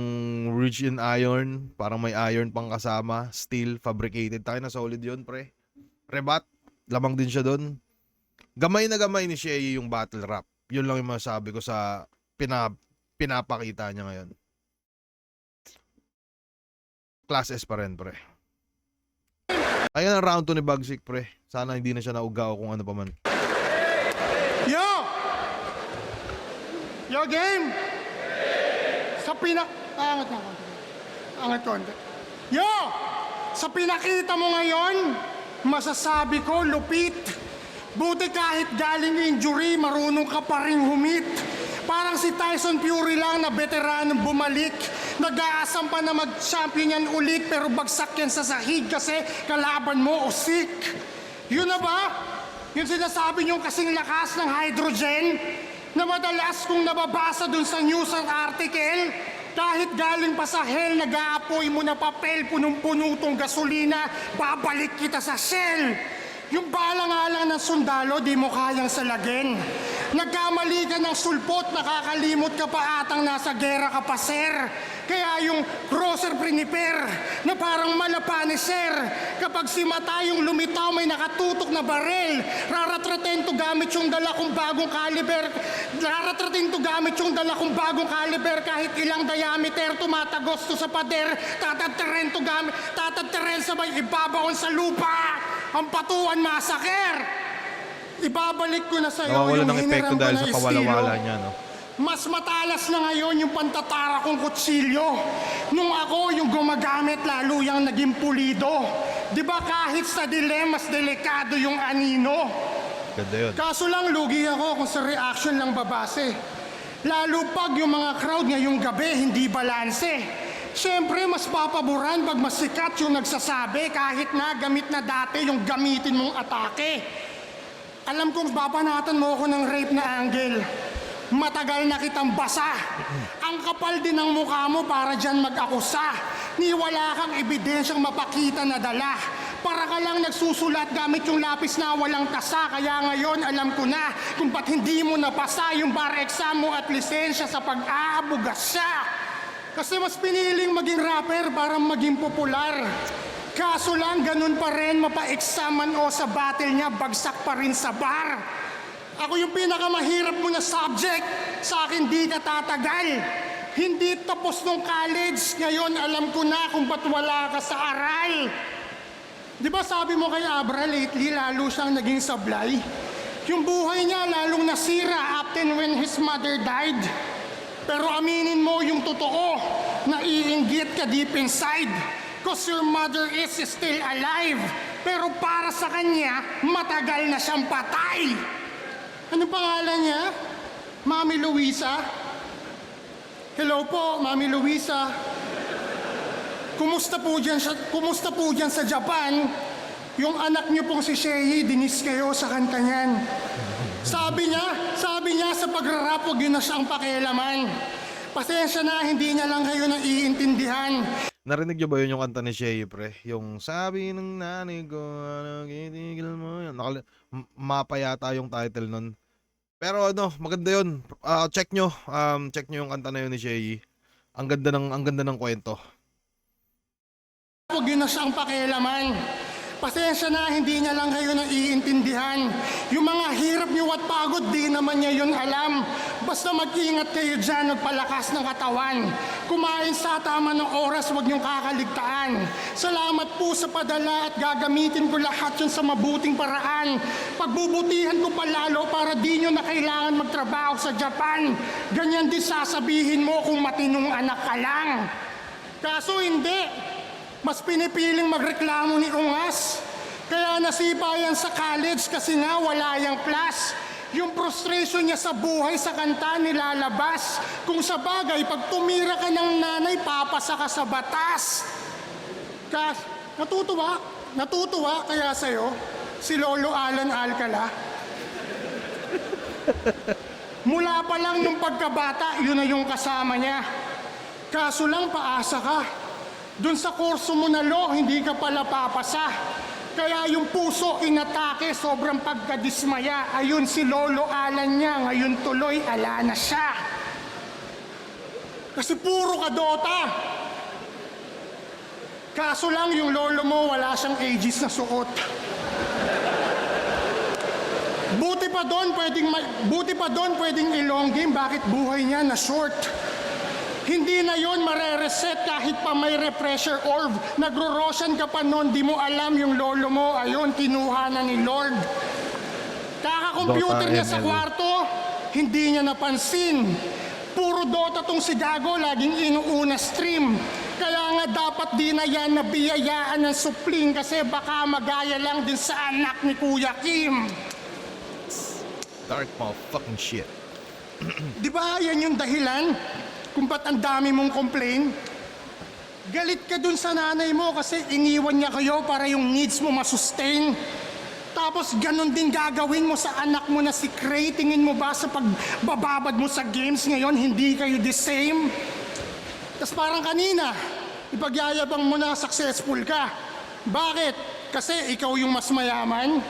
rich in iron, parang may iron pang kasama, steel, fabricated. Tayo na solid yun, pre. Rebat, lamang din siya doon. Gamay na gamay ni Shay yung battle rap. Yun lang yung masabi ko sa pinapakita niya ngayon. Class S pa rin, pre. Ayun ang round 2 ni Bagsik, pre. Sana hindi na siya naugaw kung ano pa man. Yo! Yo, game! Sa Angat konti. Yo! Sa pinakita mo ngayon, masasabi ko, lupit. Buti kahit galing injury, marunong ka pa rin humit. Parang si Tyson Fury lang na veteranong bumalik. Nag-aasam pa na mag-champion yan ulit pero bagsak yan sa sahig kasi kalaban mo o sick. Yun na ba? Yung sinasabi niyong kasing lakas ng hydrogen na madalas kong nababasa dun sa news at article, kahit galing pa sa hell, nag-aapoy mo na papel, punong-puno tong gasolina, babalik kita sa shell. Yung balang-alang ng sundalo, di mo kayang salagin. Nagkamali ka ng sulpot, nakakalimot ka pa atang nasa gera ka pa, sir. Kaya yung crosser priniper na parang malapa ni sir. Kapag si mata yung lumitaw may nakatutok na barel, raratratin to gamit yung dala kong bagong caliber. Raratratin to gamit yung dala kong bagong caliber kahit ilang diameter tumatagos to sa pader. Tatagteren sabay ibabaon sa lupa. Ang patuan masaker. ibabalik ko na sa'yo Nawawala yung ng epekto hiniram ko dahil na sa estilo. kawala-wala niya, no? Mas matalas na ngayon yung pantatara kong kutsilyo. Nung ako yung gumagamit, lalo yung naging pulido. Di ba kahit sa dilemas, delikado yung anino? Ganda yun. Kaso lang lugi ako kung sa reaction lang babase. Lalo pag yung mga crowd ngayong gabi hindi balanse. Siyempre mas papaboran pag mas sikat yung nagsasabi kahit na gamit na dati yung gamitin mong atake. Alam kong babanatan mo ako ng rape na angle. Matagal na kitang basa. Ang kapal din ng mukha mo para dyan mag-akusa. Ni wala kang ebidensyang mapakita na dala. Para ka lang nagsusulat gamit yung lapis na walang tasa. Kaya ngayon alam ko na kung ba't hindi mo napasa yung bar exam mo at lisensya sa pag-aabugasya. Kasi mas piniling maging rapper para maging popular. Kaso lang ganun pa rin mapa-examan o sa battle niya bagsak pa rin sa bar. Ako yung pinakamahirap mo na subject. Sa akin di ka tatagal. Hindi tapos nung college. Ngayon alam ko na kung ba't wala ka sa aral. Di ba sabi mo kay Abra lately lalo siyang naging sablay? Yung buhay niya lalong nasira after when his mother died. Pero aminin mo yung totoo. Naiinggit ka deep inside. Cause your mother is still alive. Pero para sa kanya, matagal na siyang patay. Anong pangalan niya? Mami Luisa? Hello po, Mami Luisa. Kumusta po dyan sa Japan? Yung anak niyo pong si Shei, dinis kayo sa kanta niyan. Sabi niya sa pagrarap, huwag yun na siyang pakialaman. Pasensya na, hindi niya lang kayo naiintindihan. Narinig niyo ba yun yung kanta ni Shea, pre? Yung sabi ng nanay ko, ano, kitigil mo yan. Mapa yata yung title nun. Pero ano, maganda yun. Check nyo yung kanta na yun ni Shea. Ang ganda ng kwento. Huwag yun na siyang pakialaman. Pasensya na, hindi niya lang kayo naiintindihan. Yung mga hirap niyo at pagod, di naman niya yun alam. Basta mag-ingat kayo dyan, nagpalakas ng katawan. Kumain sa tama ng oras, huwag niyong kakaligtaan. Salamat po sa padala at gagamitin ko lahat yun sa mabuting paraan. Pagbubutihan ko palalo para di niyo na kailangan magtrabaho sa Japan. Ganyan din sasabihin mo kung matinong anak ka lang. Kaso hindi. Mas pinipiling magreklamo ni Ungas. Kaya nasipa yan sa college kasi nga wala yang class. Yung frustration niya sa buhay sa kanta nilalabas. Kung sa bagay, pag tumira ka ng nanay, papasa ka sa batas. Natutuwa kaya sa'yo, si Lolo Alan Alcala. Mula pa lang nung pagkabata, yun na yung kasama niya. Kaso lang paasa ka. Doon sa kurso mo na lo, hindi ka pala papasa. Kaya yung puso inatake, sobrang pagkadismaya. Ayun si Lolo Alan niya, ngayon tuloy ala na siya. Kasi puro kadota. Kaso lang yung lolo mo wala siyang aegis na suot. Buti pa doon pwedeng ilong game, bakit buhay niya na short? Hindi na yon mare-reset kahit pa may refresher orb. Nagro-roshan ka pa noon, di mo alam yung lolo mo. Ayun, kinuha na ni Lord. Kaka-computer niya sa kwarto, hindi niya napansin. Puro Dota tong si Gago, laging inuuna stream. Kaya nga dapat di na yan nabiyayaan ng supling kasi baka magaya lang din sa anak ni Kuya Kim. Dark motherfucking shit. Di ba yan yung dahilan kung ba't ang dami mong complain? Galit ka dun sa nanay mo kasi iniwan niya kayo para yung needs mo masustain. Tapos ganun din gagawin mo sa anak mo na si Cray. Tingin mo ba sa pagbababad mo sa games ngayon, hindi kayo the same? Tapos parang kanina, ipagyayabang mo na successful ka. Bakit? Kasi ikaw yung mas mayaman?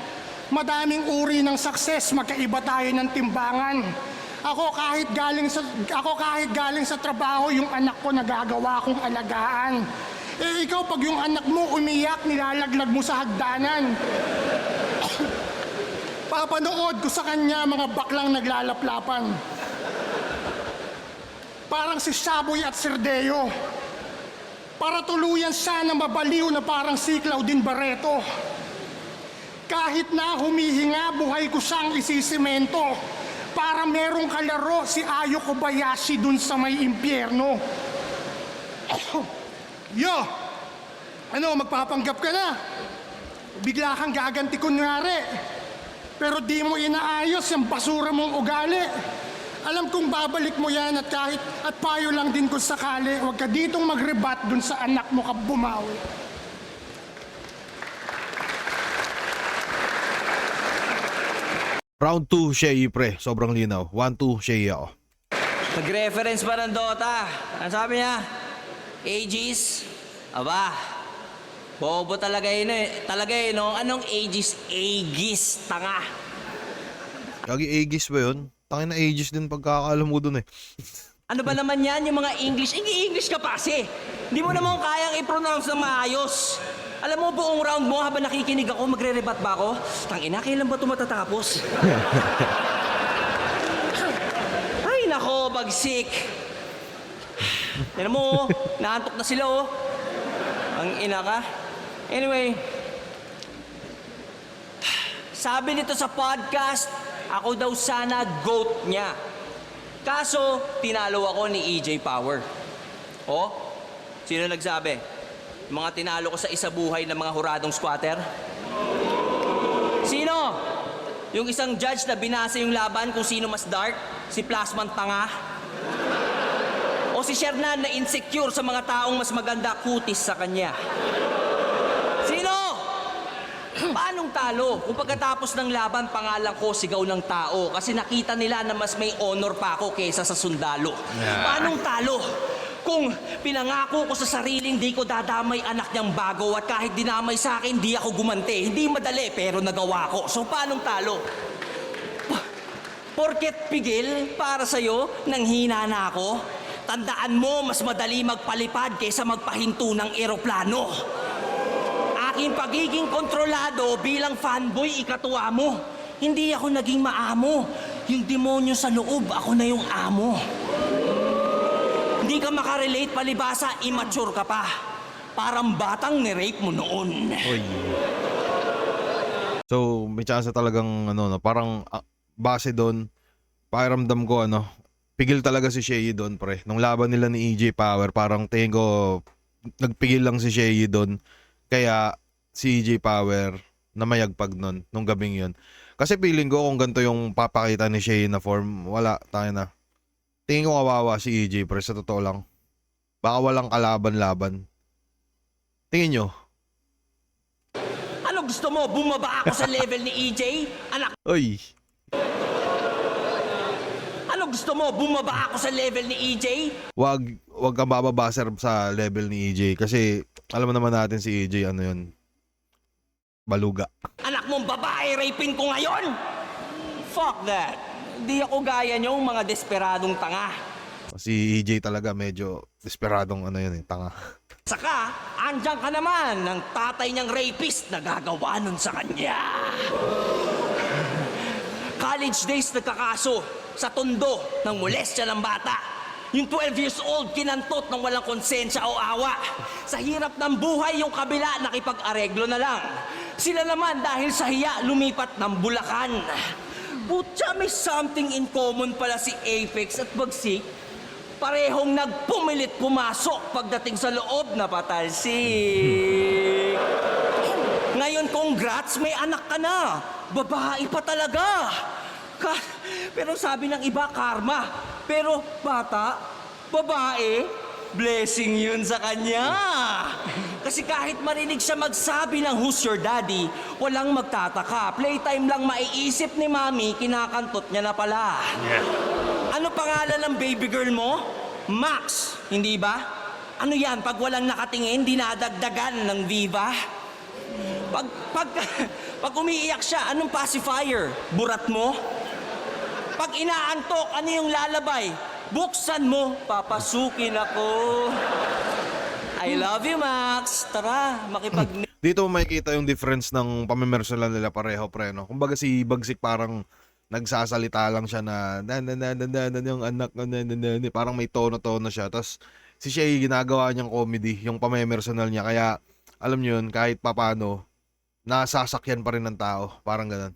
Madaming uri ng success, magkaiba tayo ng timbangan. Ako kahit galing sa trabaho, yung anak ko nagagawa kong alagaan. Eh ikaw pag yung anak mo umiyak, nilalaglag mo sa hagdanan. Papanood ko sa kanya mga baklang naglalaplapan. Parang si Shaboy at Serdeo. Para tuluyan siya na mabaliw na parang si Claudine Barreto. Kahit na humihinga, buhay ko siyang isisimento. Para merong kalaro si Ayo Kobayashi dun sa may impyerno. Yo! Ano, magpapanggap ka na? Bigla kang gaganti kunwari. Pero di mo inaayos yung basura mong ugali. Alam kong babalik mo yan at kahit at payo lang din kung sakali, huwag ka ditong magrebat dun sa anak mo ka bumawi. Round 2, Shea pre. Sobrang linaw. 1-2, Shea ako. Nag-reference pa ng Dota. Ano sabi niya? Aegis? Aba, bobo talaga yun eh. Talaga yun, no? Anong Aegis? Aegis, tanga. Kagi Aegis ba yun? Tangin na Aegis din pagkakaalam mo dun eh. Ano ba naman yan, yung mga English? English ka pa kasi. Hindi mo naman kayang i-pronounce na maayos. Alam mo, buong round mo habang nakikinig ako, magre-rebat ba ako? Tangina, kailan ba ito matatapos? Ay, nako, bagsik. Tignan mo, naantok na sila, oh. Ang ina ka. Anyway, sabi nito sa podcast, ako daw sana GOAT niya. Kaso, tinalo ako ni EJ Power. Oh, sino nagsabi? Mga tinalo ko sa isa buhay ng mga huradong squatter? Sino? Yung isang judge na binasa yung laban kung sino mas dark? Si Plasman Tanga? O si Shernan na insecure sa mga taong mas maganda kutis sa kanya? Sino? Paanong talo? Kung pagkatapos ng laban, pangalan ko sigaw ng tao kasi nakita nila na mas may honor pa ako kaysa sa sundalo. Paanong talo? Kung pinangako ko sa sariling di ko dadamay anak niyang bago at kahit dinamay sa akin, di ako gumante. Hindi madali pero nagawa ko. So paanong talo? Porket pigil para sa'yo, nanghina na ako. Tandaan mo, mas madali magpalipad kaysa magpahinto ng eroplano. Aking pagiging kontrolado bilang fanboy, ikatuwa mo. Hindi ako naging maamo. Yung demonyo sa loob, ako na yung amo. Hindi ka makarelate, palibasa, immature ka pa. Parang batang ni-rape mo noon. Oy. So, may chance na talagang parang base doon, pakiramdam ko pigil talaga si Shea doon pre. Nung laban nila ni EJ Power, parang tingin ko nagpigil lang si Shea doon. Kaya si EJ Power namayagpag nun, nung gabing yun. Kasi feeling ko kung ganito yung papakita ni Shea na form, wala, tayo na. Tingin ko kawawa si EJ pre, sa totoo lang. Baka walang kalaban-laban. Tingin nyo? Ano gusto mo? Bumaba ako sa level ni EJ? Anak, Oy. ano gusto mo? Bumaba ako sa level ni EJ? Wag kang bababa sir sa level ni EJ kasi alam mo naman natin si EJ yun. Baluga. Anak mong babae, rapin ko ngayon? Fuck that. Di ako gaya niyong mga desperadong tanga. Si EJ talaga medyo desperadong tanga. Saka, andyan ka naman ng tatay niyang rapist na gagawa nun sa kanya. College days nagkakaso sa tondo ng molestya ng bata. Yung 12 years old, kinantot ng walang konsensya o awa. Sa hirap ng buhay, yung kabila nakipag-areglo na lang. Sila naman dahil sa hiya, lumipat ng Bulacan. Butya, may something in common pala si Apex at Bagsik. Parehong nagpumilit pumasok pagdating sa loob na patalsik. Ngayon, congrats, may anak ka na. Babae pa talaga. Pero sabi ng iba, karma. Pero bata, babae, blessing yun sa kanya. Kasi kahit marinig siya magsabi ng who's your daddy, walang magtataka. Playtime lang maiisip ni mami, kinakantot niya na pala. Ano pangalan ng baby girl mo? Max, hindi ba? Ano yan, pag walang nakatingin, dinadagdagan ng Viva? Pag umiiyak siya, anong pacifier? Burat mo? Pag inaantok, ano yung lalabay? Buksan mo, papasukin ako. I love you, Max. Tara, makipag... Dito mo makikita yung difference ng pamimersonal nila pareho pre no. Kumbaga si Bagsik parang nagsasalita lang siya na yung anak parang may tono-tono siya. Tapos si Shea ginagawa niyang comedy yung pamimersonal niya kaya alam niyo yun kahit papano nasasakyan pa rin ng tao. Parang ganun.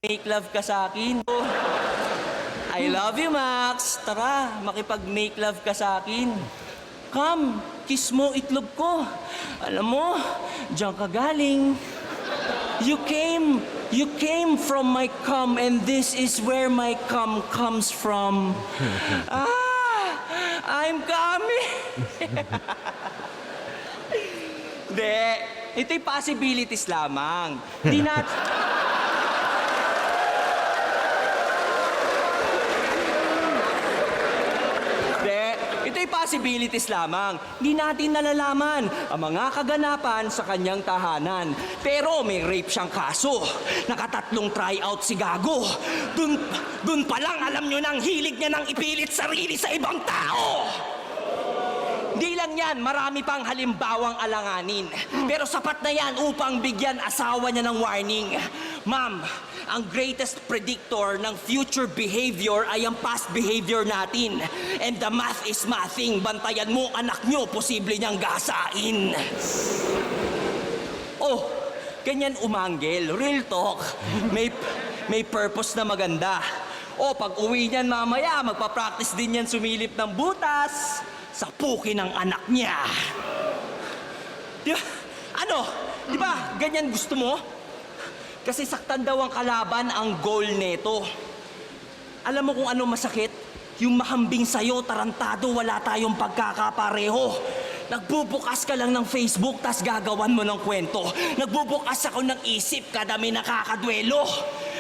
Make love ka sa akin. I love you, Max. Tara, makipag-make love ka sa akin. Come, kiss mo itlog ko. Alam mo, diyan ka galing. You came from my cum and this is where my cum comes from. I'm coming. Hindi, ito'y possibilities lamang. Di nat... Ito'y possibilities lamang. Di natin nalalaman ang mga kaganapan sa kanyang tahanan. Pero may rape siyang kaso. Nakatatlong tryout si Gago. Dun pa lang alam nyo ng hilig niya nang ipilit sarili sa ibang tao. Di lang yan, marami pang halimbawang alanganin. Pero sapat na yan upang bigyan asawa niya ng warning. Ma'am, ang greatest predictor ng future behavior ay ang past behavior natin. And the math is mathing. Bantayan mo anak nyo, posible niyang gasain. Oh, ganyan umanggel. Real talk. May purpose na maganda. O, pag uwi niyan mamaya, magpa-practice din yan sumilip ng butas sa puki ng anak niya. Di ba? Ano? Di ba? Ganyan gusto mo? Kasi saktan daw ang kalaban ang goal neto. Alam mo kung ano masakit? Yung mahambing sa'yo, tarantado, wala tayong pagkakapareho. Nagbubukas ka lang ng Facebook, tas gagawan mo ng kwento. Nagbubukas ako ng isip, kada may nakakadwelo.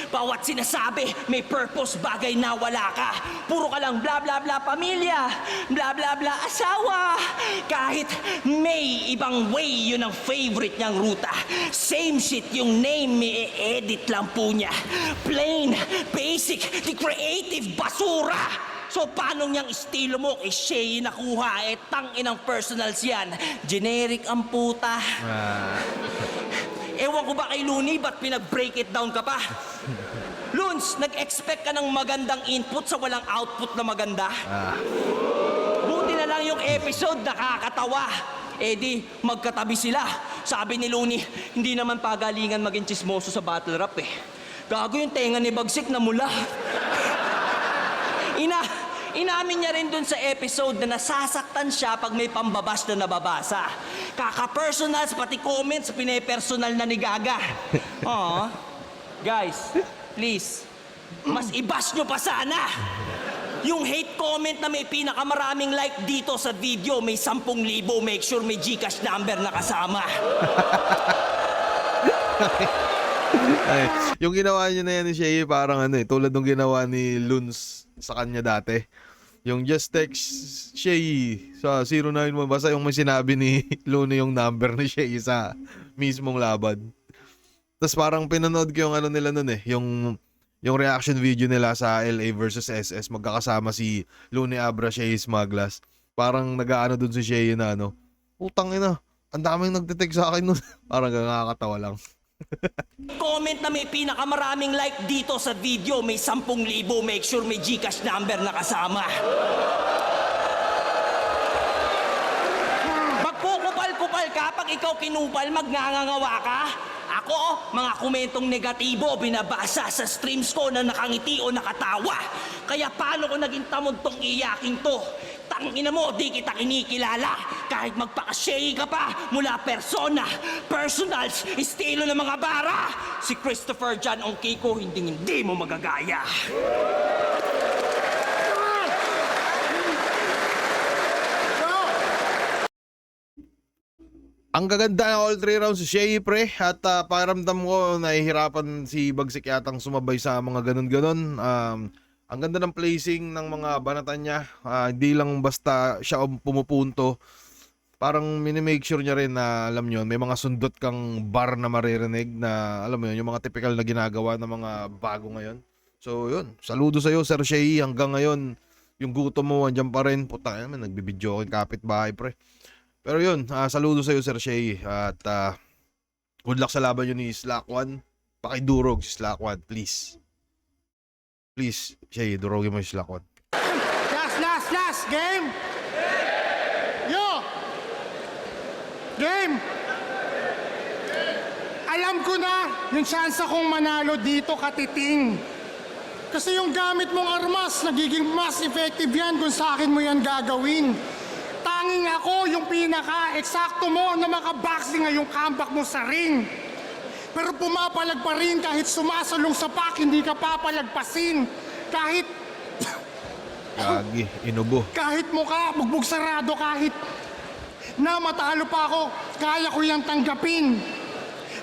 Bawat sinasabi, may purpose, bagay na wala ka. Puro ka lang bla bla bla pamilya, bla bla bla asawa. Kahit may ibang way, yun ang favorite niyang ruta. Same shit yung name, may edit lang po niya. Plain, basic, the creative basura. So paano niyang estilo mo kay Shay nakuha? Tangin ang personals yan. Generic ang puta. Ewan ko ba kay Looney, ba't pinag-break it down ka pa? Loons, nag-expect ka ng magandang input sa walang output na maganda? Buti na lang yung episode, nakakatawa. Eh di, magkatabi sila. Sabi ni Looney, hindi naman pagalingan maging chismoso sa battle rap eh. Gago yung tenga ni Bagsik na mula. Inamin niya rin dun sa episode na nasasaktan siya pag may pambabas na nababasa. Kaka-personals, pati comments, pine-personal na ni Gaga. Aww. Guys, please, mas i-bash nyo pa sana. Yung hate comment na may pinakamaraming like dito sa video, may 10,000, make sure may Gcash number na kasama. Ay, yung ginawa niya na yan ni Shay, parang ano tulad ng ginawa ni Luns sa kanya dati. Yung just text Shay sa 091, basta yung may sinabi ni Looney yung number ni Shay sa mismong laban. Tapos parang pinanood ko yung ano nila nun yung reaction video nila sa LA versus SS. Magkakasama si Looney Abra, Shay Smaglas. Parang nag-aano dun si Shay na utang ina, ang daming nagte-text sa akin nun. Parang nakakatawa lang. Comment na may pinakamaraming like dito sa video, may 10,000, make sure may Gcash number na kasama. Magkukupal-kupal ka pag ikaw kinupal, magngangawa ka. Ako, mga komentong negatibo binabasa sa streams ko na nakangiti o nakatawa. Kaya paano ko naging tamod tong iyaking to? Tangina mo, di kita kinikilala. Kahit magpaka-shay ka pa, mula persona, personals, estilo ng mga bara. Si Christopher John Ongkiko, hindi mo magagaya. Ang gaganda ng all 3 rounds si Shay, pre. At pakiramdam ko, nahihirapan si Bagsik yatang sumabay sa mga ganun-ganon. Ang ganda ng placing ng mga banatan niya. Hindi lang basta siya pumupunto. Parang minimake sure niya rin na, alam nyo, may mga sundot kang bar na maririnig na, alam mo yun, yung mga typical na ginagawa ng mga bago ngayon. So, yun. Saludo sa'yo, Sir Shay. Hanggang ngayon, yung gutom mo, andyan pa rin. Puta, nagbibidyo ko yung kapitbahay, pre. Pero yun, saludo sa'yo, Sir Shay. At good luck sa laban yun ni Slack One. Pakidurog si Slack One, please. Please, Shay, durogin mo yung Slack One. Last, game! Yo! Game! Alam ko na yung chance akong manalo dito, katiting. Kasi yung gamit mong armas, nagiging mas effective yan kung sa akin mo yan gagawin. Tanging ako yung pinaka-eksakto mo na makaboxing ngayong comeback mo sa ring. Pero pumapalag pa rin kahit sumasalong sa pak, hindi ka papalagpasin. Kahit Gagi, inubo. kahit mukha, bugbog sarado, kahit na matalo pa ako, kaya ko yung tanggapin.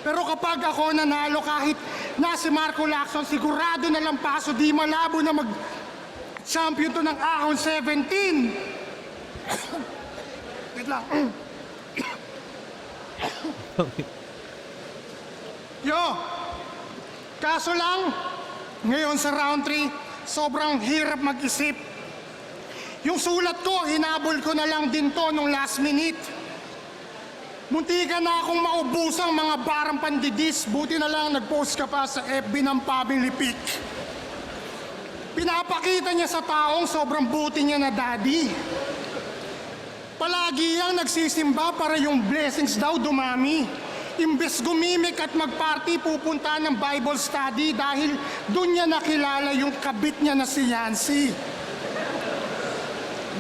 Pero kapag ako nanalo, kahit na si Marco Lacson, sigurado na lang paso, di malabo na mag-champion to ng Ahon 17. Wait lang. Yo, kaso lang, ngayon sa round 3, sobrang hirap mag-isip. Yung sulat ko, hinabol ko na lang din to nung last minute. Muntikan na akong maubusang mga barang pandidis, buti na lang nag-post ka pa sa FB ng family pic. Pinapakita niya sa taong sobrang buti niya na daddy. Palagi yang nagsisimba para yung blessings daw dumami. Imbes gumimik at magparty, pupunta ng Bible study dahil doon niya nakilala yung kabit niya na si Yancy.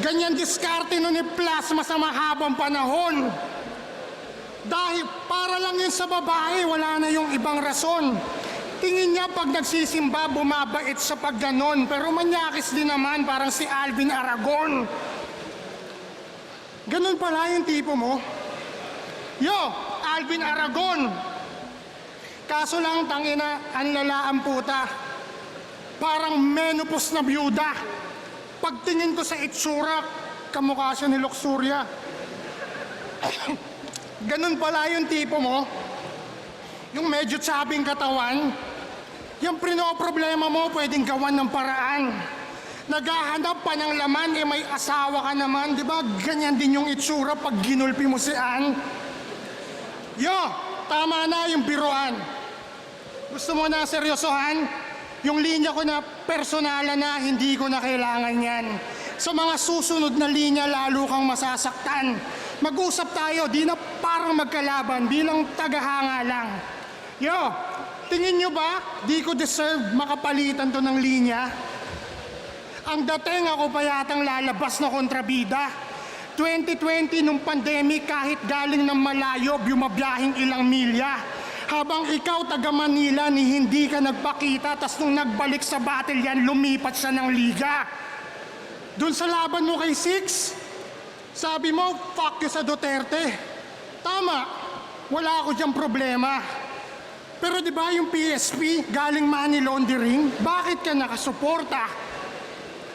Ganyan diskarte nun ni Plasma sa mahabang panahon. Dahil para lang yun sa babae, wala na yung ibang rason. Tingin niya pag nagsisimba, bumabait siya pag ganon. Pero manyakis din naman, parang si Alvin Aragon. Ganon pala yung tipo mo. Yo, Alvin Aragon. Kaso lang, tangina, ang lalaan puta. Parang menopause na byuda. Pagtingin ko sa itsura, kamukha siya ni Luxuria. Ganun pala yung tipo mo. Yung medyo tsabing katawan. Yung problema mo, pwedeng gawan ng paraan. Naghahanap pa ng laman, may asawa ka naman. Di ba ganyan din yung itsura pag ginulpi mo si Ann? Yo, tama na yung biruan. Gusto mo na seryosohan? Yung linya ko na personalan na, hindi ko na kailangan yan. Sa mga susunod na linya, lalo kang masasaktan. Mag-usap tayo, di na parang magkalaban, bilang tagahanga lang. Yo, tingin nyo ba, di ko deserve makapalitan to ng linya? Ang dating ako pa yatang lalabas na kontrabida. 2020 nung pandemic, kahit galing ng malayo, bumabiyahing ilang milya. Habang ikaw taga Manila ni hindi ka nagpakita, tas nung nagbalik sa battle yan, lumipat siya ng liga. Doon sa laban mo kay Six, sabi mo, fuck you sa Duterte. Tama, wala ako diyang problema. Pero di ba yung PSP, galing money laundering, bakit ka nakasuporta?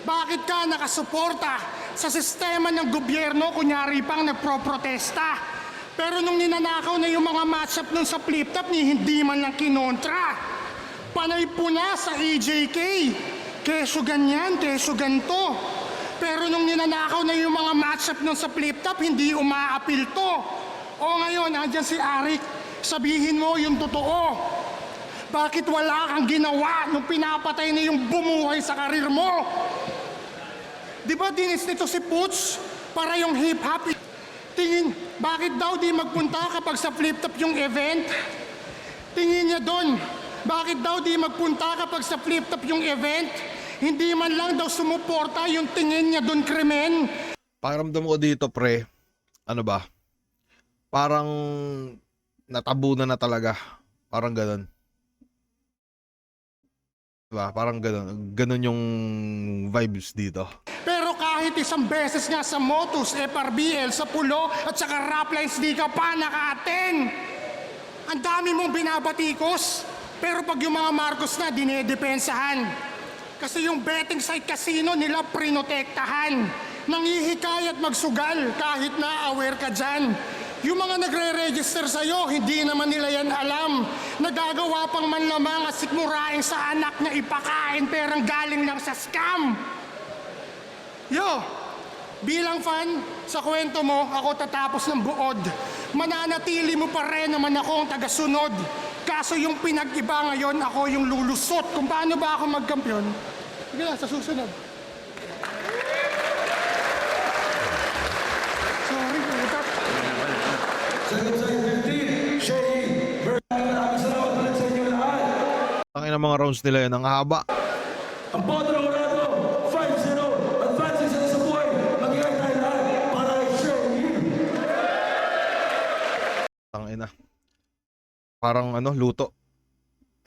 Bakit ka nakasuporta sa sistema ng gobyerno, kunyari pang nagpro-protesta? Pero nung ninanakaw na yung mga matchup nun sa flip-top, hindi man lang kinontra. Panay po na sa EJK. Keso ganyan, keso ganto. Pero nung ninanakaw na yung mga matchup nun sa flip-top, hindi umaapil to. O ngayon, andyan si Arik, sabihin mo yung totoo. Bakit wala kang ginawa nung pinapatay na yung bumuhay sa karir mo? Di ba dinis nito si Pooch para yung hip-hop? Tingin, bakit daw di magpunta kapag sa flip-top yung event? Tingin niya doon, bakit daw di magpunta kapag sa flip-top yung event? Hindi man lang daw sumuporta yung tingin niya doon, krimen. Pakiramdam ko dito, pre, ano ba? Parang natabunan na talaga. Parang ganun. Diba? Parang ganun. Ganun yung vibes dito. Pero kahit isang beses nga sa Motus, FRBL, sa Pulo, at saka Raplines, di ka pa naka-attend. Ang dami mong binabatikos. Pero pag yung mga Marcos na, dinedepensahan. Kasi yung betting site casino nila prinotektahan. Nangihikayat magsugal kahit na aware ka dyan. Yung mga nagre-register sa'yo, hindi naman nila yan alam. Nagagawa pang manlamang at sikmuraing sa anak na ipakain perang galing lang sa scam. Yo, bilang fan, sa kwento mo, ako tatapos ng buod. Mananatili mo pa rin naman ako ang tagasunod. Kaso yung pinag-iba ngayon, ako yung lulusot. Kung paano ba ako magkampiyon, sige lang, sa susunod. Sorry, utap. Second side 15, Shay versus ng mga rounds nila yan. Ang haba. Ang Potro Morado, 5-0, advancing sa isang buhay, mag-iay tayo lahat para i-share you. Tangina. Parang ano, luto.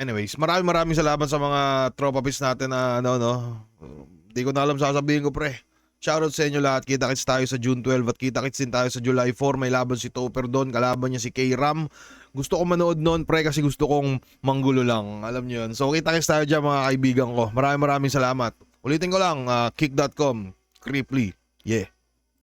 Anyways, maraming salamat sa mga tropa pis natin na Hindi ko na alam sasabihin ko, pre. Shoutout sa inyo lahat. Kita-kits tayo sa June 12 at kita-kits din tayo sa July 4. May laban si Topper doon. Kalaban niya si K-Ram. Gusto ko manood noon, pre, kasi gusto kong manggulo lang. Alam niyo yun. So, kita-kits tayo dyan, mga kaibigan ko. Maraming salamat. Ulitin ko lang, kick.com, Creeply. Yeah.